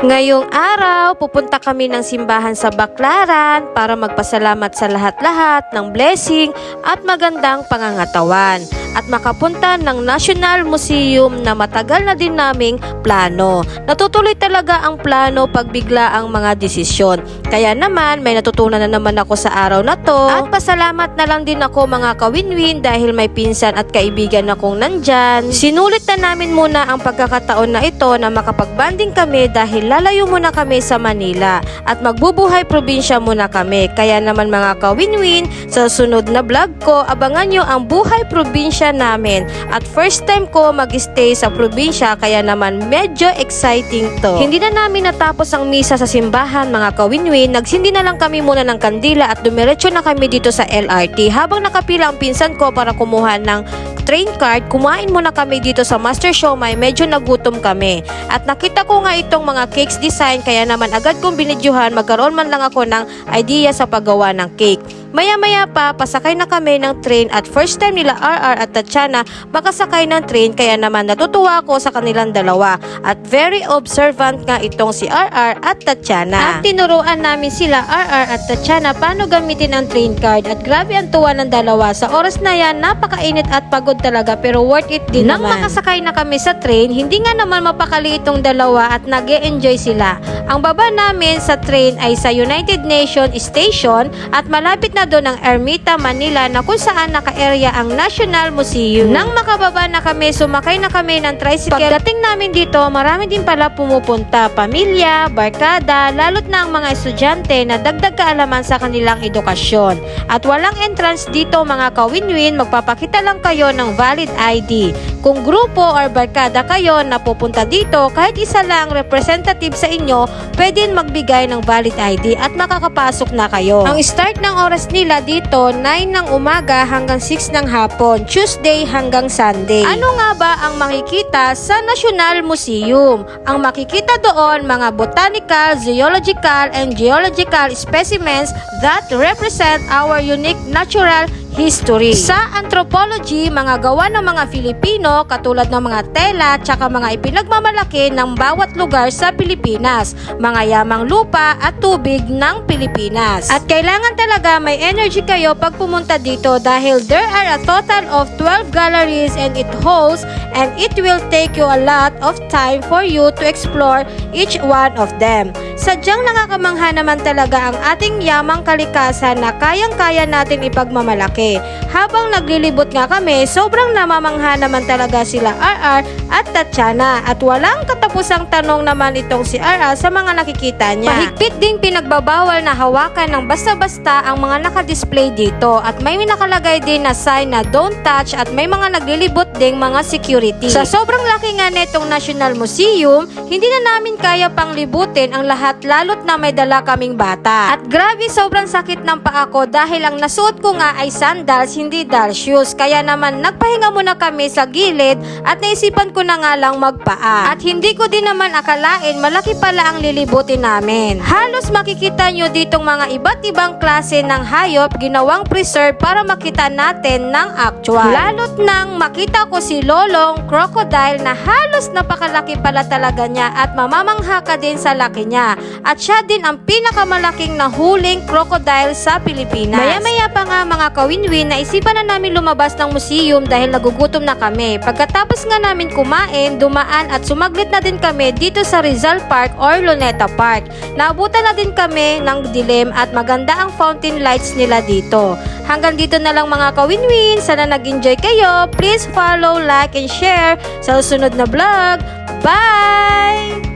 Ngayong araw, pupunta kami ng simbahan sa Baclaran para magpasalamat sa lahat-lahat ng blessing at magandang pangangatawan at makapunta ng National Museum na matagal na din naming plano. Natutuloy talaga ang plano pag bigla ang mga desisyon. Kaya naman, may natutunan na naman ako sa araw na to at pasalamat na lang din ako mga kawinwin dahil may pinsan at kaibigan akong nandyan. Sinulit na namin muna ang pagkakataon na ito na makapagbanding kami dahil lalayo muna kami sa Manila at magbubuhay probinsya muna kami. Kaya naman mga kawinwin, sa sunod na vlog ko, abangan nyo ang buhay probinsya namin. At first time ko mag-stay sa probinsya kaya naman medyo exciting to. Hindi na namin natapos ang misa sa simbahan mga kawinwin, nagsindi na lang kami muna ng kandila at dumiretso na kami dito sa LRT. Habang nakapila ang pinsan ko para kumuha ng train card, kumain muna kami dito sa Master Siomai, medyo nagutom kami. At nakita ko nga itong mga cakes design kaya naman agad kong binidyohan, magkaroon man lang ako ng idea sa paggawa ng cake. Maya-maya pa, pasakay na kami ng train at first time nila RR at Tatiana makasakay ng train kaya naman natutuwa ako sa kanilang dalawa at very observant nga itong si RR at Tatiana. At tinuruan namin sila RR at Tatiana paano gamitin ang train card at grabe ang tuwa ng dalawa. Sa oras na yan, napakainit at pagod talaga pero worth it din naman. Nang makasakay na kami sa train, hindi nga naman mapakali itong dalawa at nag-e-enjoy sila. Ang baba namin sa train ay sa United Nations Station at malapit na doon ang Ermita, Manila na kung saan naka-area ang National Museum. Nang makababa na kami, sumakay na kami ng tricycle. Pagdating namin dito, marami din pala pumupunta. Pamilya, barkada, lalo't na ang mga estudyante na dagdag kaalaman sa kanilang edukasyon. At walang entrance dito mga kawinwin, magpapakita lang kayo ng valid ID. Kung grupo or barkada kayo na pupunta dito, kahit isa lang representative sa inyo, pwedeng magbigay ng valid ID at makakapasok na kayo. Ang start ng oras nila dito, 9 ng umaga hanggang 6 ng hapon, Tuesday hanggang Sunday. Ano nga ba ang makikita sa National Museum? Ang makikita doon, mga botanical, zoological, and geological specimens that represent our unique natural history. Sa anthropology, mga gawa ng mga Filipino katulad ng mga tela tsaka mga ipinagmamalaki ng bawat lugar sa Pilipinas, mga yamang lupa at tubig ng Pilipinas. At kailangan talaga may energy kayo pag pumunta dito dahil there are a total of 12 galleries and it will take you a lot of time for you to explore each one of them. Sadyang nakakamangha naman talaga ang ating yamang kalikasan na kayang-kaya natin ipagmamalaki. Habang naglilibot nga kami, sobrang namamangha naman talaga sila RR at Tatiana at walang katapusang tanong naman itong si RR sa mga nakikita niya. Pahigpit ding pinagbabawal na hawakan ng basta-basta ang mga nakadisplay dito at may nakalagay din na sign na don't touch at may mga naglilibot ding mga security. Sa sobrang laki nga netong National Museum, hindi na namin kaya pang libutin ang lahat lalo't na may dala kaming bata. At grabe sobrang sakit ng paa ko dahil ang nasuot ko nga ay sandals, hindi doll shoes. Kaya naman nagpahinga muna kami sa gilid at naisipan ko na nga lang magpaa. At hindi ko din naman akalain malaki pala ang lilibutin namin. Halos makikita nyo ditong mga iba't ibang klase ng hayop ginawang preserve para makita natin ng actual. Lalo't nang makita ko si Lolong crocodile na halos napakalaki pala talaga niya at mamamangha ka din sa laki niya. At siya din ang pinakamalaking nahuling crocodile sa Pilipinas. Maya-maya pa nga mga kawinwin, naisipan na namin lumabas ng museum dahil nagugutom na kami. Pagkatapos nga namin kumain, dumaan at sumaglit na din kami dito sa Rizal Park or Luneta Park. Naabutan na din kami ng dilim at maganda ang fountain lights nila dito. Hanggang dito na lang mga kawinwin. Sana nag-enjoy kayo. Please follow, like, and share sa susunod na vlog. Bye!